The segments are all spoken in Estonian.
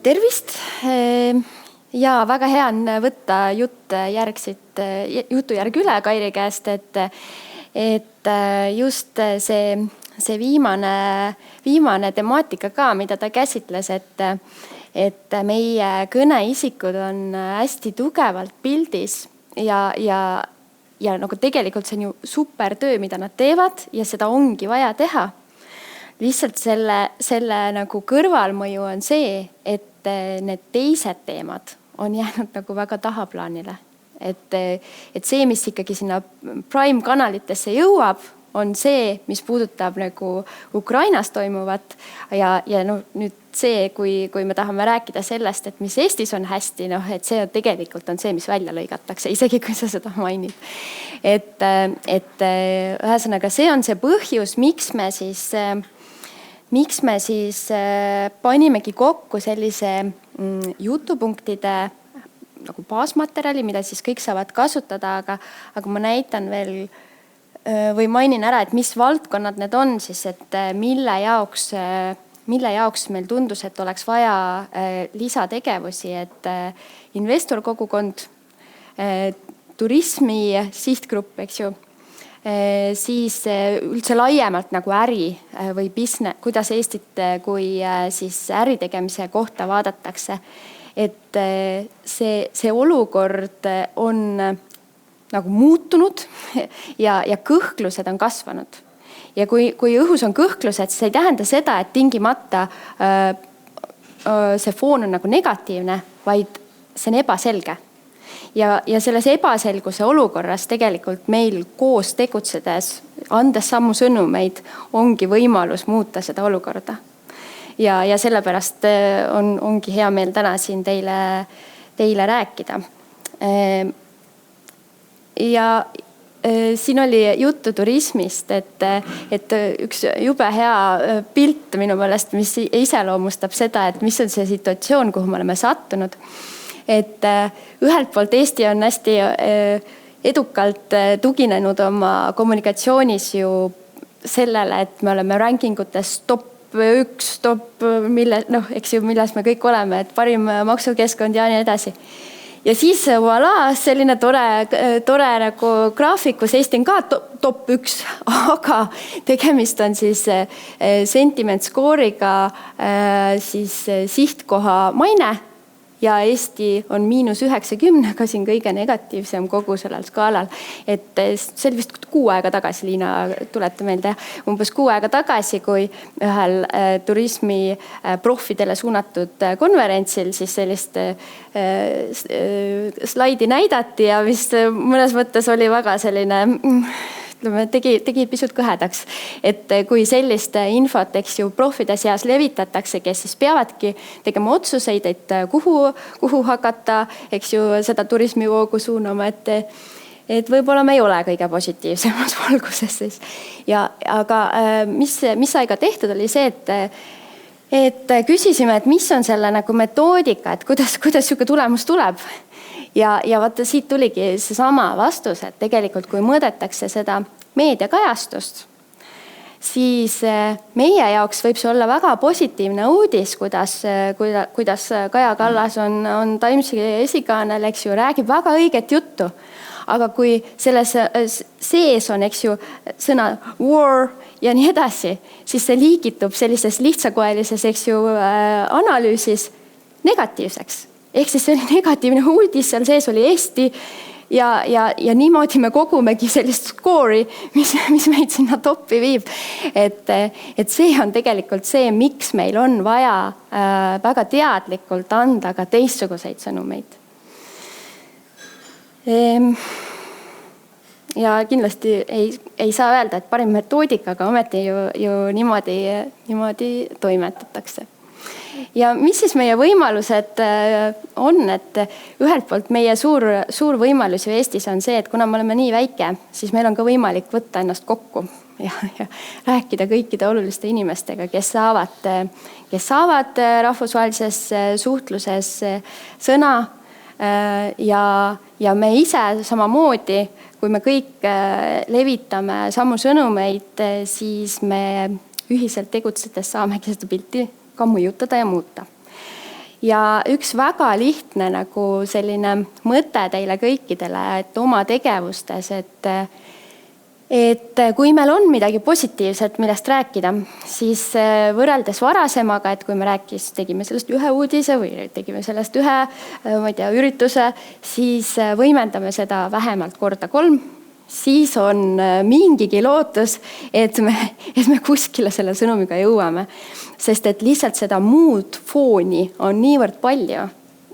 Tervist! Ja väga hea on võtta jutu järg üle Kairi käest, et just see viimane temaatika ka, mida ta käsitles, et meie kõneisikud on hästi tugevalt pildis ja nagu tegelikult see on ju super töö, mida nad teevad ja seda ongi vaja teha. Lihtsalt selle nagu kõrvalmõju on see, et need teised teemad on jäänud nagu väga tahaplaanile. Et see, mis ikkagi sinna Prime kanalitesse jõuab, on see, mis puudutab nagu Ukrainas toimuvat ja nüüd see, kui me tahame rääkida sellest, et mis Eestis on hästi, et see tegelikult on see, mis välja lõigatakse, isegi kui sa seda mainid. Et ühesõnaga, see on see põhjus, miks me siis panimegi kokku sellise jutupunktide nagu baasmaterjali, mida siis kõik saavad kasutada, aga ma näitan veel või mainin ära, et mis valdkonnad need on siis, et mille jaoks meil tundus, et oleks vaja lisategevusi, et investorkogukond, turismi sihtgrupp, eks ju, siis üldse laiemalt nagu äri või business, kuidas Eestit kui siis äritegemise kohta vaadatakse. Et see olukord on nagu muutunud ja kõhklused on kasvanud. Ja kui õhus on kõhklused, siis ei tähenda seda, et tingimata see foon on nagu negatiivne, vaid see on ebaselge. Ja selles ebaselguse olukorras tegelikult meil koos tegutsedes, andes sammu sõnumeid, ongi võimalus muuta seda olukorda. Ja sellepärast ongi hea meel täna siin teile rääkida. Ja siin oli juttu turismist, et üks jube hea pilt minu meelest, mis iseloomustab seda, et mis on see situatsioon, kuhu me oleme sattunud. Et ühelt poolt Eesti on hästi edukalt tuginenud oma kommunikatsioonis ju sellele, et me oleme rankingutes top 1, eks ju, milles me kõik oleme, et parim maksukeskkond ja nii edasi. Ja siis voilà, selline tore nagu graafik, kus Eesti on ka top 1, aga tegemist on siis sentiment score'iga siis sihtkoha maine ja Eesti on -90, ka siin kõige negatiivsem kogu sellel skaalal. Et see oli vist 6 aega tagasi, Liina, tuleta meelde, umbes 6 aega tagasi, kui ühel turismi profidele suunatud konverentsil siis sellist slaidi näidati ja mis mõnes mõttes oli väga selline tegi pisut kõhedaks, et kui sellist infot, eks ju, profide seas levitatakse, kes siis peavadki tegema otsuseid, et kuhu hakata, eks ju, seda turismivoogu suunama, et võib-olla me ei ole kõige positiivsemas valguses siis. Aga mis sai ka tehtud, oli see, et küsisime, et mis on selle nagu metoodika, et kuidas siuke tulemus tuleb. Ja vaata, siit tuligi see sama vastus, et tegelikult kui mõõdetakse seda meediakajastust, siis meie jaoks võib see olla väga positiivne uudis, kuidas Kaja Kallas on Timesi esikaanel, eks ju, räägib väga õiget juttu. Aga kui selles sees on, eks ju, sõna war ja nii edasi, siis see liigitub sellises lihtsakoelises, eks ju, analüüsis negatiivseks. Ehk siis see oli negatiivne uudis, seal sees oli Eesti ja niimoodi me kogumegi sellist skoori, mis meid sinna toppi viib. Et see on tegelikult see, miks meil on vaja väga teadlikult anda ka teistsuguseid sõnumeid. Ja kindlasti ei saa öelda, et parim metoodika, aga ometi ju niimoodi toimetatakse. Ja mis siis meie võimalused on, et ühelt poolt meie suur võimalus ju Eestis on see, et kuna me oleme nii väike, siis meil on ka võimalik võtta ennast kokku ja rääkida kõikide oluliste inimestega, kes saavad rahvusvahelises suhtluses sõna ja me ise samamoodi, kui me kõik levitame samu sõnumeid, siis me ühiselt tegutsedes saamegi seda pilti ka mõjutada ja muuta. Ja üks väga lihtne nagu selline mõte teile kõikidele, et oma tegevustes, et kui meil on midagi positiivset, millest rääkida, siis võrreldes varasemaga, et kui me tegime sellest ühe uudise või tegime sellest ühe, ürituse, siis võimendame seda vähemalt korda 3, siis on mingigi lootus, et me kuskile selle sõnumiga jõuame. Sest et lihtsalt seda muud fooni on niivõrd palju,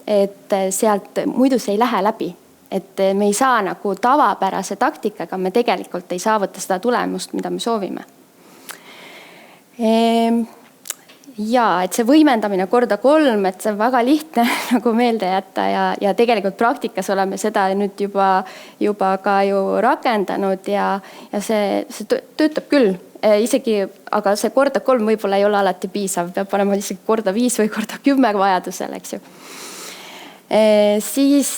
et sealt muidu see ei lähe läbi. Et me ei saa nagu tavapärase taktikaga, me tegelikult ei saavuta seda tulemust, mida me soovime. Ja, et see võimendamine korda 3, et see on väga lihtne nagu meelde jätta ja tegelikult praktikas oleme seda nüüd juba ka ju rakendanud ja see töötab küll. Isegi, aga see korda 3 võib-olla ei ole alati piisav, peab panema isegi korda 5 või korda 10 vajadusel, eks ju. Siis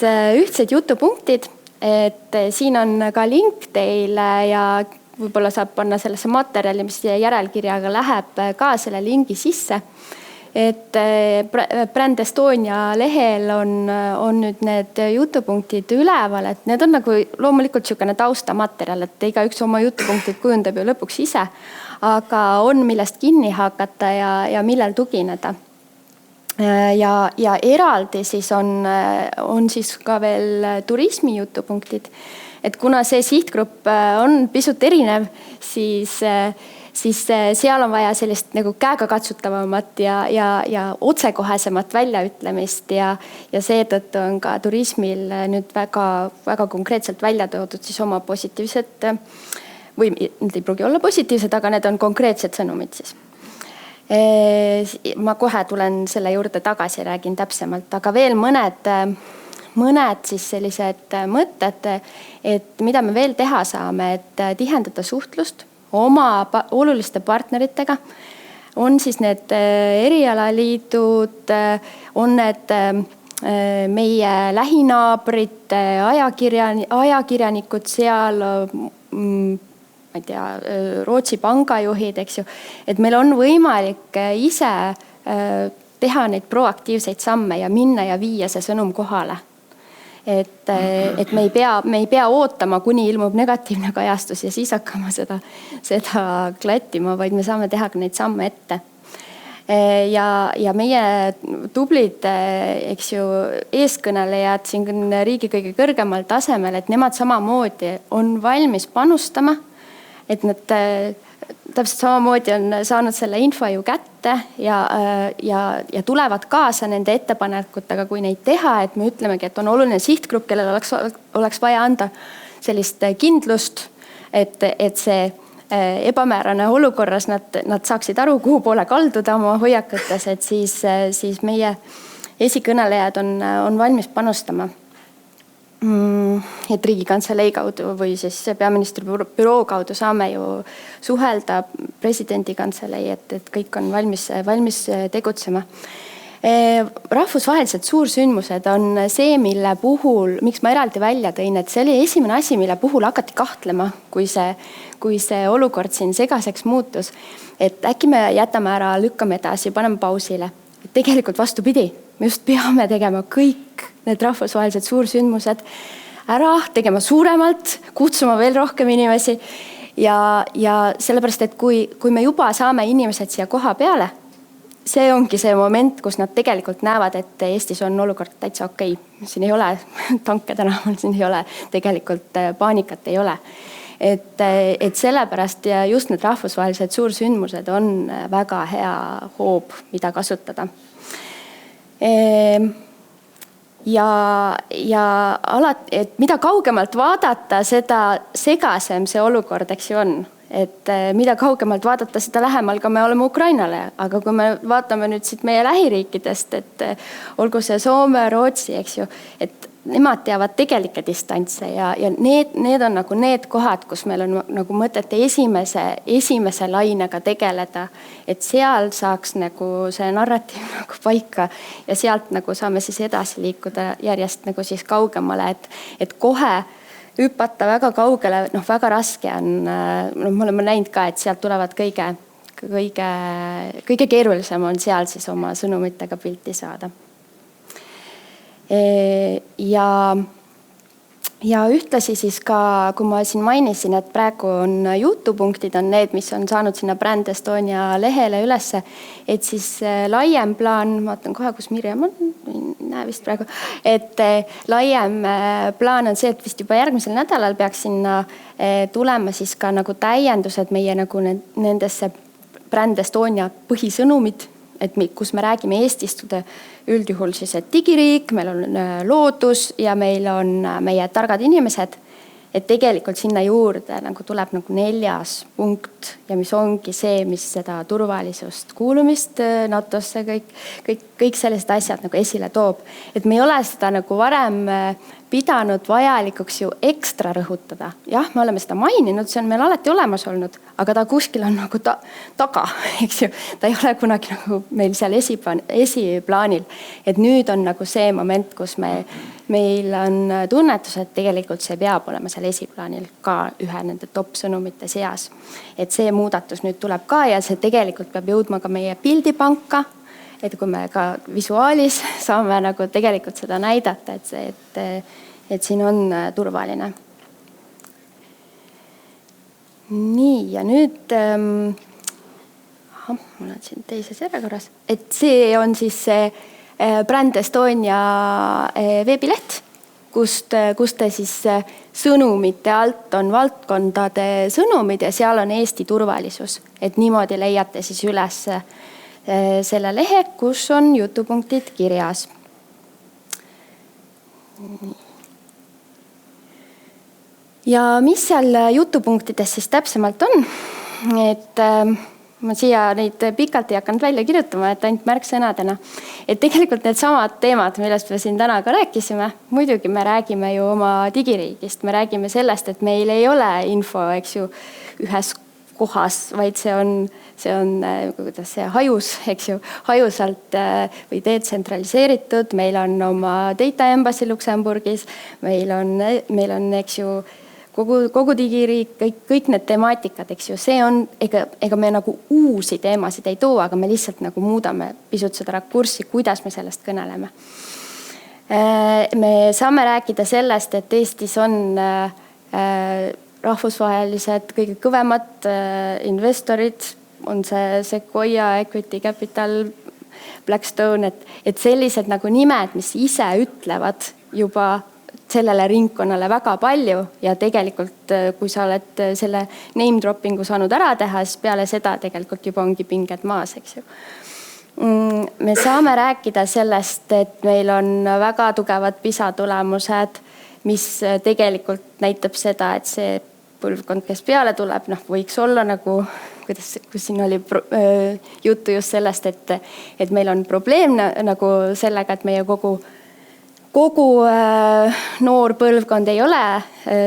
ühtsed jutupunktid, et siin on ka link teile ja võib-olla saab panna sellesse materjali, mis järelkirjaga läheb ka selle lingi sisse. Et Brand Estonia lehel on nüüd need jutupunktid üleval, et need on nagu loomulikult niisugune taustamaterjal, et igaüks oma jutupunktid kujundab ju lõpuks ise, aga on millest kinni hakata ja millel tugineda. Ja eraldi siis on siis ka veel turismi jutupunktid. Et kuna see sihtgrupp on pisut erinev, siis seal on vaja sellist nagu käegakatsutavamat ja otsekohesemat väljaütlemist ja seetõttu on ka turismil nüüd väga konkreetselt välja toodud siis oma positiivsed või need ei pruugi olla positiivsed, aga need on konkreetsed sõnumid siis. Ma kohe tulen selle juurde tagasi, räägin täpsemalt, aga veel mõned siis sellised mõtted, et mida me veel teha saame, et tihendada suhtlust oma oluliste partneritega. On siis need erialaliidud, on need meie lähinaabrid, ajakirjanikud seal, ma ei tea, Rootsi pangajuhid, eks ju, et meil on võimalik ise teha neid proaktiivseid samme ja minna ja viia see sõnum kohale. Et me ei pea ootama, kuni ilmub negatiivne kajastus ja siis hakkama seda klattima, vaid me saame teha ka neid samme ette. Ja meie tublid, eks ju, eeskõnelejad siin riigi kõige kõrgemal tasemel, et nemad samamoodi on valmis panustama, et nad täpselt samamoodi on saanud selle info ju kätte ja tulevad kaasa nende ettepanekutega, kui neid teha, et me ütlemegi, et on oluline sihtgrupp, kellel oleks vaja anda sellist kindlust, et see ebamäärane olukorras nad saaksid aru, kuhu poole kalduda oma hoiakutes, et siis meie esikõnelejad on valmis panustama. Et Riigikantselei kaudu või siis peaministri büroo kaudu saame ju suhelda presidendi kantselei, et kõik on valmis tegutsema. Rahvusvahelised suursündmused on see, mille puhul, miks ma eraldi välja tõin, et see oli esimene asi, mille puhul hakati kahtlema, kui see olukord siin segaseks muutus, et äkki me jätame ära, lükkame edasi, paneme pausile. Et tegelikult vastupidi, me just peame tegema kõik need rahvusvahelised suursündmused ära, tegema suuremalt, kutsuma veel rohkem inimesi ja sellepärast, et kui me juba saame inimesed siia koha peale, see ongi see moment, kus nad tegelikult näevad, et Eestis on olukord täitsa okei. Siin ei ole tanke tänaval, siin ei ole tegelikult paanikat ei ole. Et sellepärast ja just need rahvusvahelised suursündmused on väga hea hoob, mida kasutada. Ja alati, et mida kaugemalt vaadata, seda segasem see olukord, eks ju on. Et mida kaugemalt vaadata, seda lähemal ka me oleme Ukrainale. Aga kui me vaatame nüüd siit meie lähiriikidest, et olgu see Soome, Rootsi, eks ju, et nemad teavad tegelikke distantse ja need on nagu need kohad, kus meil on nagu mõtet esimese lainega tegeleda, et seal saaks nagu see narratiiv nagu paika ja sealt nagu saame siis edasi liikuda järjest nagu siis kaugemale, et kohe hüpata väga kaugele, väga raske on, me oleme näinud ka, et sealt tulevad kõige keerulisem on seal siis oma sõnumitega pilti saada. Ja ühtlasi siis ka, kui ma siin mainisin, et praegu on jutupunktid on need, mis on saanud sinna Brand Estonia lehele ülesse, et siis laiem plaan, ma vaatan kohe, kus Mirjam on, ei näe vist praegu, et laiem plaan on see, et vist juba järgmisel nädalal peaks sinna tulema siis ka nagu täiendused meie nagu nendesse Brand Estonia põhisõnumid, et kus me räägime Eestist üldjuhul siis, et digiriik, meil on loodus ja meil on meie targad inimesed. Et tegelikult sinna juurde nagu tuleb nagu 4. punkt ja mis ongi see, mis seda turvalisust, kuulumist NATO-sse, kõik sellised asjad nagu esile toob. Et me ei ole seda nagu varem pidanud vajalikuks ju ekstra rõhutada. Jah, me oleme seda maininud, see on meil alati olemas olnud, aga ta kuskil on nagu taga, eks ju. Ta ei ole kunagi nagu meil seal esiplaanil. Et nüüd on nagu see moment, kus meil on tunnetus, et tegelikult see peab olema seal esiplaanil ka ühe nende top sõnumite seas. Et see muudatus nüüd tuleb ka ja see tegelikult peab jõudma ka meie pildipanka. Et kui me ka visuaalis saame nagu tegelikult seda näidata, et siin on turvaline. Nii, ja nüüd, mul on siin teises järjekorras, et see on siis see Brand Estonia veebileht, kus te siis sõnumite alt on valdkondade sõnumid ja seal on Eesti turvalisus. Et niimoodi leiate siis üles selle lehe, kus on jutupunktid kirjas. Ja mis seal jutupunktides siis täpsemalt on? Et ma siia neid pikalt ei hakanud välja kirjutama, et ainult märksõnadena. Et tegelikult need samad teemad, millest me siin täna ka rääkisime, muidugi me räägime ju oma digiriigist. Me räägime sellest, et meil ei ole info, eks ju, ühes kohas, vaid see on kuidas see hajus, eks ju, hajusalt või detsentraliseeritud. Meil on oma Data Embassy Luksemburgis, meil on, eks ju, kogu digiriik, kõik need temaatikad, eks ju, see on, ega me nagu uusi teemasid ei too, aga me lihtsalt nagu muudame pisut seda rakurssi, kuidas me sellest kõneleme. Me saame rääkida sellest, et Eestis on rahvusvahelised kõige kõvemad investorid, on see Sequoia, Equity Capital, Blackstone, et sellised nagu nimed, mis ise ütlevad juba sellele ringkonnale väga palju ja tegelikult, kui sa oled selle name droppingu saanud ära teha, siis peale seda tegelikult juba ongi pinged maas, eks ju. Me saame rääkida sellest, et meil on väga tugevad PISA tulemused, mis tegelikult näitab seda, et see põlvkond, kes peale tuleb, võiks olla nagu, kus siin oli juttu just sellest, et meil on probleem nagu sellega, et meie kogu noor põlvkond ei ole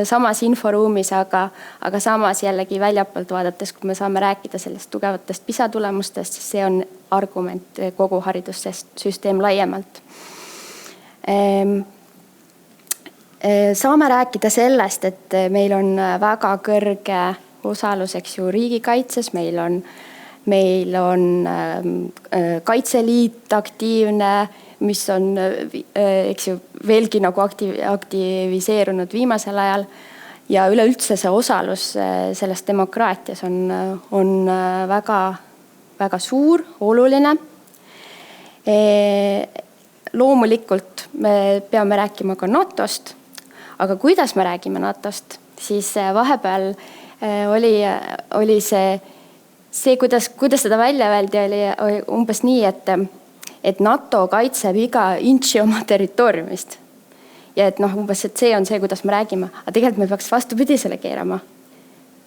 samas inforuumis, aga samas jällegi väljapoolt vaadates, kui me saame rääkida sellest tugevatest PISA tulemustest, siis see on argument kogu haridussüsteem laiemalt. Saame rääkida sellest, et meil on väga kõrge osalus, eks ju, riigikaitses, meil on Kaitseliit aktiivne, mis on, eks ju, veelgi nagu aktiviseerunud viimasel ajal ja üleüldse see osalus selles demokraatias on väga, väga suur, oluline. Loomulikult me peame rääkima ka NATOst, aga kuidas me räägime NATOst, siis vahepeal oli see kuidas seda välja öeldi, oli umbes nii, et NATO kaitseb iga intši oma territooriumist. Ja et umbes, et see on see, kuidas me räägime. Aga tegelikult me peaks vastupidisele keerama.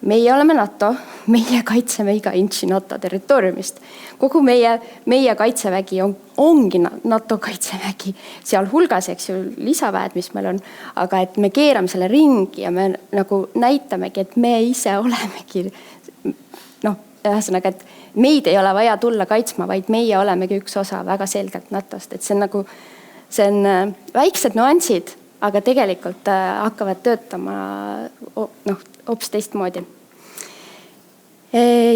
Meie oleme NATO, meie kaitseme iga intši NATO territooriumist. Kogu meie kaitsevägi ongi NATO kaitsevägi. Seal hulgas, eks ju, lisaväed, mis meil on. Aga et me keerame selle ringi ja me nagu näitamegi, et me ise olemegi ühesõnaga, et meid ei ole vaja tulla kaitsma, vaid meie olemegi üks osa väga selgelt NATOst. Et see on väiksed nuansid, aga tegelikult hakkavad töötama hoopis teistmoodi.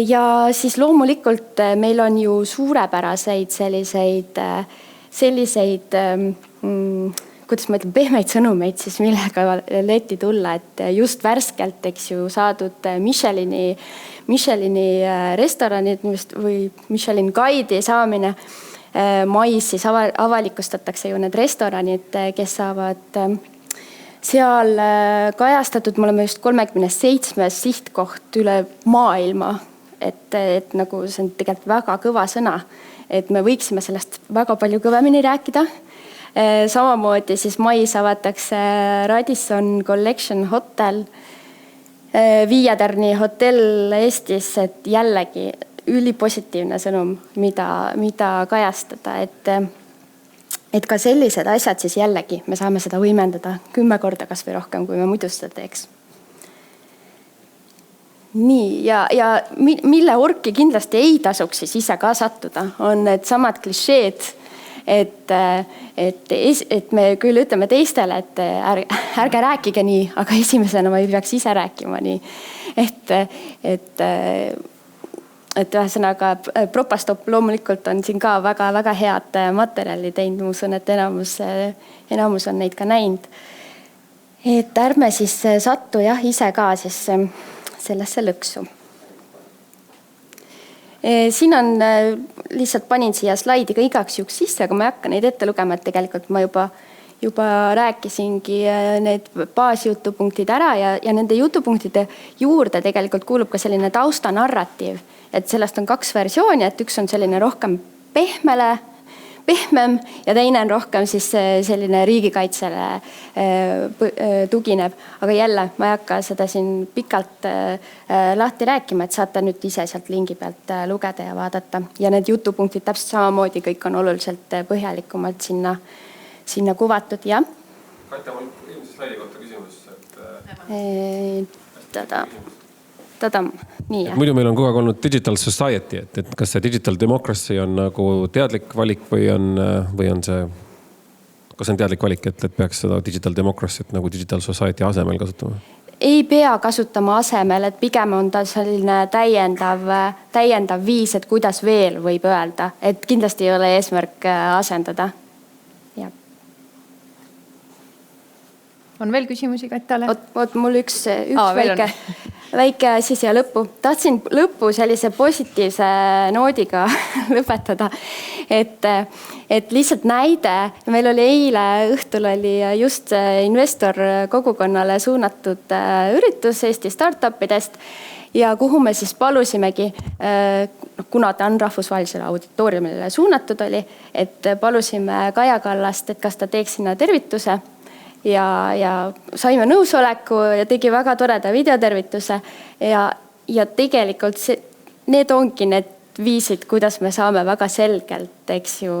Ja siis loomulikult meil on ju suurepäraseid selliseid kuidas ma ütlen, pehmeid sõnumeid siis, millega leti tulla, et just värskelt, eks ju, saadud Michelini restoranid või Michelin guide'i saamine. Mais siis avalikustatakse ju need restoranid, kes saavad seal kajastatud. Me oleme just 37 sihtkoht üle maailma, et nagu see on tegelikult väga kõva sõna, et me võiksime sellest väga palju kõvemini rääkida. Samamoodi siis mais avatakse Radisson Collection Hotel, Viiatärni hotell Eestis, et jällegi ülipositiivne sõnum, mida kajastada, et ka sellised asjad siis jällegi me saame seda võimendada 10 korda kas või rohkem, kui me muidu seda teeks. Nii, ja mille orki kindlasti ei tasuks siis ise ka sattuda, on need samad klišeed, et me küll ütleme teistele, et ärge rääkige nii, aga esimesena ma ei peaks ise rääkima nii. Et ühesõnaga Propastop loomulikult on siin ka väga head materjali teinud. Ma usun, et enamus on neid ka näinud. Et ärme siis sattu ise ka siis sellesse lõksu. Siin on, lihtsalt panin siia slaidi ka igaks juhuks sisse, aga ma ei hakka neid ette lugema, et tegelikult ma juba rääkisingi need baasjutupunktid ära ja nende jutupunktide juurde tegelikult kuulub ka selline taustanarratiiv, et sellest on 2 versiooni, et üks on selline rohkem pehmem ja teine on rohkem siis selline riigikaitsele tuginev. Aga jälle, ma ei hakka seda siin pikalt lahti rääkima, et saate nüüd ise sealt lingi pealt lugeda ja vaadata. Ja need jutupunktid täpselt samamoodi kõik on oluliselt põhjalikumalt sinna kuvatud, jah. Katja, mul eelmise slaidi kohta küsimus, Nii, muidu meil on kogu aeg olnud digital society, et kas see digital democracy on nagu teadlik valik või on see, kas on teadlik valik, et peaks seda digital democracy't nagu digital society asemel kasutama? Ei pea kasutama asemel, et pigem on ta selline täiendav viis, et kuidas veel võib öelda, et kindlasti ei ole eesmärk asendada. On veel küsimusi Katjale? Oot, mul üks väike asi siia lõppu. Tahtsin lõppu sellise positiivse noodiga lõpetada. Et lihtsalt näide, meil oli eile õhtul oli just investor kogukonnale suunatud üritus Eesti startupidest ja kuhu me siis palusimegi, kuna ta on rahvusvahelisele auditooriumile suunatud oli, et palusime Kaja Kallast, et kas ta teeks sinna tervituse. Ja saime nõusoleku ja tegi väga toreda videotervituse ja tegelikult need ongi need viisid, kuidas me saame väga selgelt, eks ju,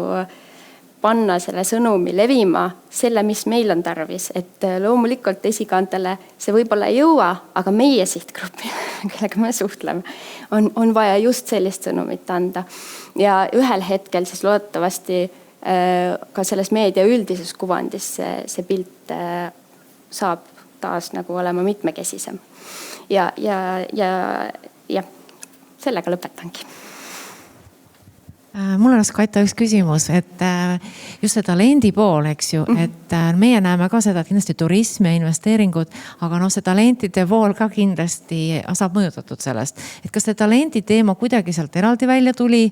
panna selle sõnumi levima selle, mis meil on tarvis, et loomulikult esikaantele see võib-olla ei jõua, aga meie sihtgruppi, kellega me suhtleme, on vaja just sellist sõnumit anda ja ühel hetkel siis loodetavasti ka selles meedia üldises kuvandis see pilt saab taas nagu olema mitmekesisem. Ja sellega lõpetangi. Mul on Katja üks küsimus, et just see talendi pool, eks ju, et meie näeme ka seda, et kindlasti turism ja investeeringud, aga see talentide pool ka kindlasti saab mõjutatud sellest. Et kas see talendi teema kuidagi sealt eraldi välja tuli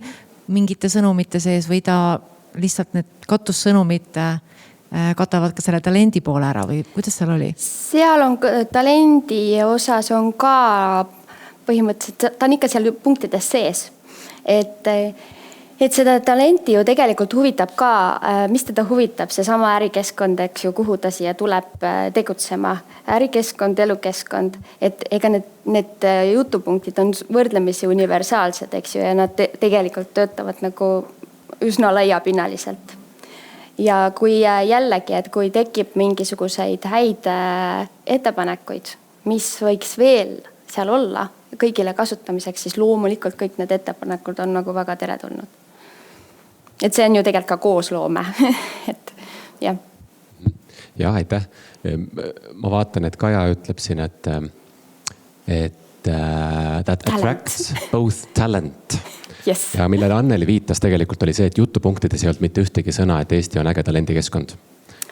mingite sõnumite sees või ta lihtsalt need katussõnumid katavad ka selle talendi poole ära või kuidas seal oli? Seal on talendi osas on ka põhimõtteliselt, ta on ikka seal punktides sees. Et seda talenti ju tegelikult huvitab ka, mis teda huvitab, see sama ärikeskkond, eks ju, kuhu ta siia tuleb tegutsema. Ärikeskkond, elukeskkond, et ega need jutupunktid on võrdlemisi universaalsed, eks ju, ja nad tegelikult töötavad nagu üsna laiapinnaliselt. Ja kui jällegi, et kui tekib mingisuguseid häid ettepanekuid, mis võiks veel seal olla kõigile kasutamiseks, siis loomulikult kõik need ettepanekud on nagu väga teretulnud. Et see on ju tegelikult ka koosloome. Et jah. Ja, aitäh. Ma vaatan, et Kaja ütleb siin, et that attracts both talent. Yes. Ja millele Anneli viitas tegelikult oli see, et jutupunktides ei olnud mitte ühtegi sõna, et Eesti on äge talendikeskkond.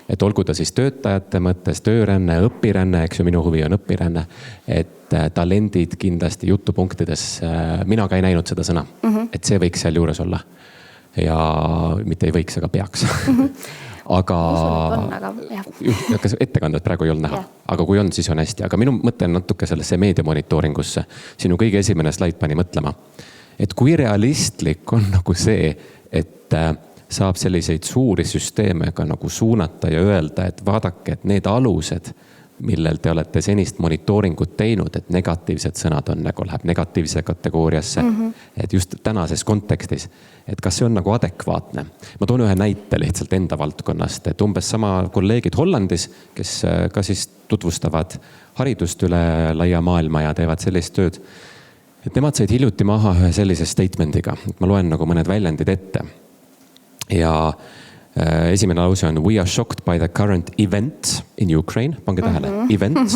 Et olgu ta siis töötajate mõttes, tööränne, õpiränne, eks ju, minu huvi on õpiränne. Et talendid kindlasti jutupunktides, mina ka ei näinud seda sõna. Et see võiks seal juures olla. Ja mitte ei võiks, aga peaks. Aga ettekanded praegu ei olnud näha. Aga kui on, siis on hästi. Aga minu mõte on natuke sellesse meediamonitooringusse. Sinu kõige esimene slaid pani mõtlema. Et kui realistlik on nagu see, et saab selliseid suuri süsteeme ka nagu suunata ja öelda, et vaadake, et need alused, millel te olete senist monitooringut teinud, et negatiivsed sõnad on nagu läheb negatiivse kategooriasse. Et just tänases kontekstis, et kas see on nagu adekvaatne. Ma toon ühe näite lihtsalt enda valdkonnast, et umbes sama kolleegid Hollandis, kes ka siis tutvustavad haridust üle laia maailma ja teevad sellist tööd. Et nemad said hiljuti maha ühe sellise statemendiga, et ma loen nagu mõned väljendid ette. Ja esimene lause on we are shocked by the current event in Ukraine. Pange tähele, event.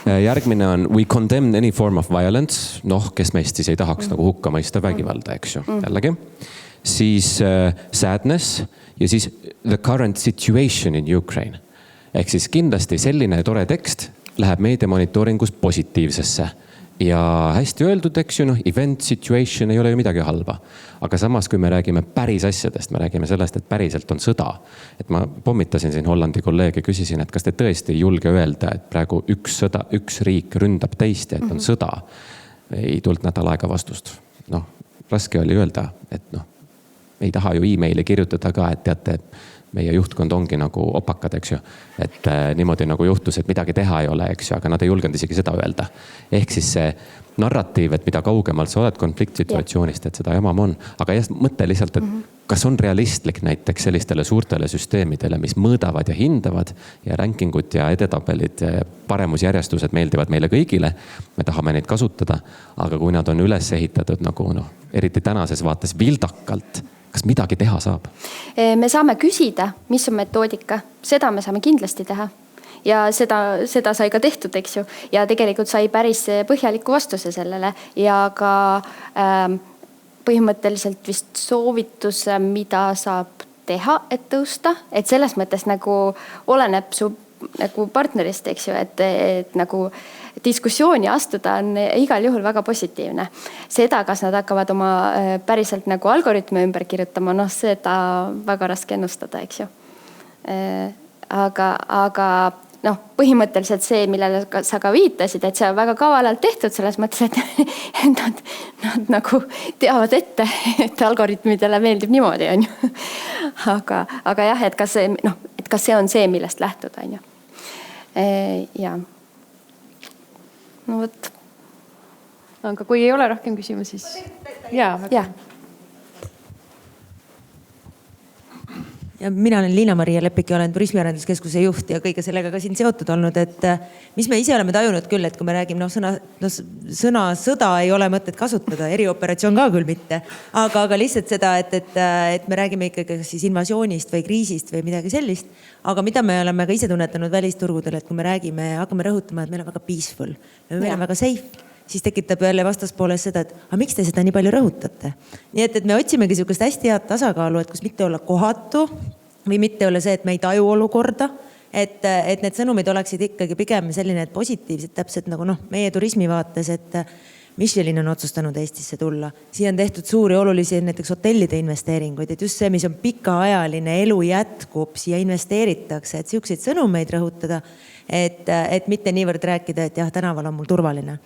Järgmine on we condemn any form of violence. Noh, kes meist siis ei tahaks nagu hukka mõista vägivalda, eks ju. Jällegi. Siis sadness ja siis the current situation in Ukraine. Ehk siis kindlasti selline tore tekst läheb meediamonitooringus positiivsesse. Ja hästi öeldud, eks ju, event, situation ei ole ju midagi halba. Aga samas, kui me räägime päris asjadest, me räägime sellest, et päriselt on sõda. Et ma pommitasin siin Hollandi kolleegi ja küsisin, et kas te tõesti ei julge öelda, et praegu üks riik ründab teist ja et on sõda. Ei tulnud nädal aega vastust. Noh, raske oli öelda, et ei taha ju e-maili kirjutada ka, et teate, meie juhtkond ongi nagu opakad, eks ju. Et niimoodi nagu juhtus, et midagi teha ei ole, eks ju, aga nad ei julgenud isegi seda öelda. Ehk siis see narratiiv, et mida kaugemalt sa oled konfliktsituatsioonist, et seda jamam on. Aga mõtle lihtsalt, et kas on realistlik näiteks sellistele suurtele süsteemidele, mis mõõdavad ja hindavad ja rankingud ja edetabelid, paremusjärjestused meeldivad meile kõigile. Me tahame neid kasutada, aga kui nad on üles ehitatud nagu eriti tänases vaates vildakalt, kas midagi teha saab? Me saame küsida, mis on metoodika. Seda me saame kindlasti teha. Ja seda sai ka tehtud, eks ju. Ja tegelikult sai päris põhjaliku vastuse sellele. Ja ka põhimõtteliselt vist soovitus, mida saab teha, et tõusta. Et selles mõttes nagu oleneb su nagu partnerist, eks ju, et nagu diskussiooni astuda on igal juhul väga positiivne. Seda, kas nad hakkavad oma päriselt nagu algoritme ümber kirjutama, seda väga raske ennustada, eks ju. Aga põhimõtteliselt see, millele sa ka viitasid, et see on väga kavalalt tehtud selles mõttes, et nad nagu teavad ette, et algoritmidele meeldib niimoodi, on ju. Aga jah, et kas see on see, millest lähtuda, on ju. Ja. No võt. Aga kui ei ole rohkem küsimusi, siis... Jaa. Ja mina olen Liina-Maria Lepik ja olen Turismiarenduskeskuse juht ja kõige sellega ka siin seotud olnud, et mis me ise oleme tajunud küll, et kui me räägime, sõna sõda ei ole mõtet kasutada, erioperatsioon ka küll mitte, aga lihtsalt seda, et me räägime ikkagi siis invasioonist või kriisist või midagi sellist, aga mida me oleme ka ise tunnetanud välisturgudel, et kui me räägime, hakkame rõhutama, et meil on väga peaceful, meil on väga safe, siis tekitab jälle vastaspooles seda, et miks te seda nii palju rõhutate? Nii et me otsimegi sellist hästi head tasakaalu, et kus mitte olla kohatu või mitte olla see, et me ei taju olukorda, et need sõnumid oleksid ikkagi pigem selline, et positiivsed täpselt nagu meie turismi vaates, et Michelin on otsustanud Eestisse tulla. Siia on tehtud suuri olulisi näiteks hotellide investeeringuid, et just see, mis on pikaajaline elu jätkub, siia investeeritakse, et siukseid sõnumeid rõhutada, et mitte niivõrd rääkida, et jah, tänaval on mul turvaline.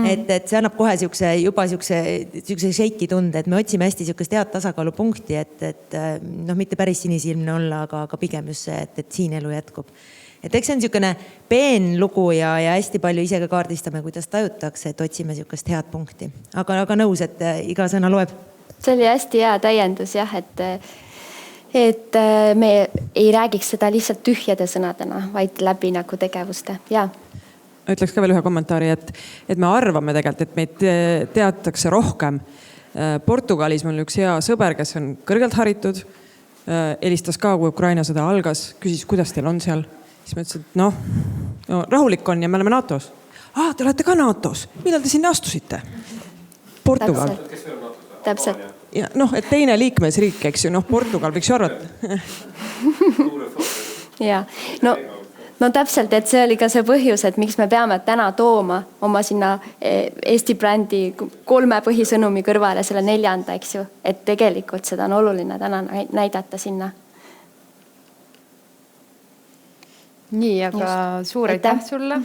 Et see annab kohe juba siukse šeiki tunde, et me otsime hästi siukest head tasakaalupunkti, et mitte päris sinisilmne olla, aga pigem just see, et siin elu jätkub. Et eks see on siukene peen lugu ja hästi palju ise ka kaardistame, kuidas tajutakse, et otsime siukest head punkti. Aga nõus, et iga sõna loeb. See oli hästi hea täiendus, jah, et me ei räägiks seda lihtsalt tühjade sõnadena, vaid läbi nagu tegevuste. Ja. Ütleks ka veel ühe kommentaari, et me arvame tegelikult, et meid teatakse rohkem. Portugalis mul üks hea sõber, kes on kõrgelt haritud, helistas ka, kui Ukraina sõda algas, küsis, kuidas teil on seal. Siis ma ütlesin, et rahulik on ja me oleme NATO-s. Te olete ka NATO-s, millal te sinna astusite? Portugal. Täpselt. Ja noh, et teine liikmesriik, eks ju, noh, Portugal võiks ju arvata. Ja, no täpselt, et see oli ka see põhjus, et miks me peame täna tooma oma sinna Eesti brändi 3 põhisõnumi kõrvale selle 4., eks ju. Et tegelikult seda on oluline täna näidata sinna. Nii, aga suur aitäh sulle.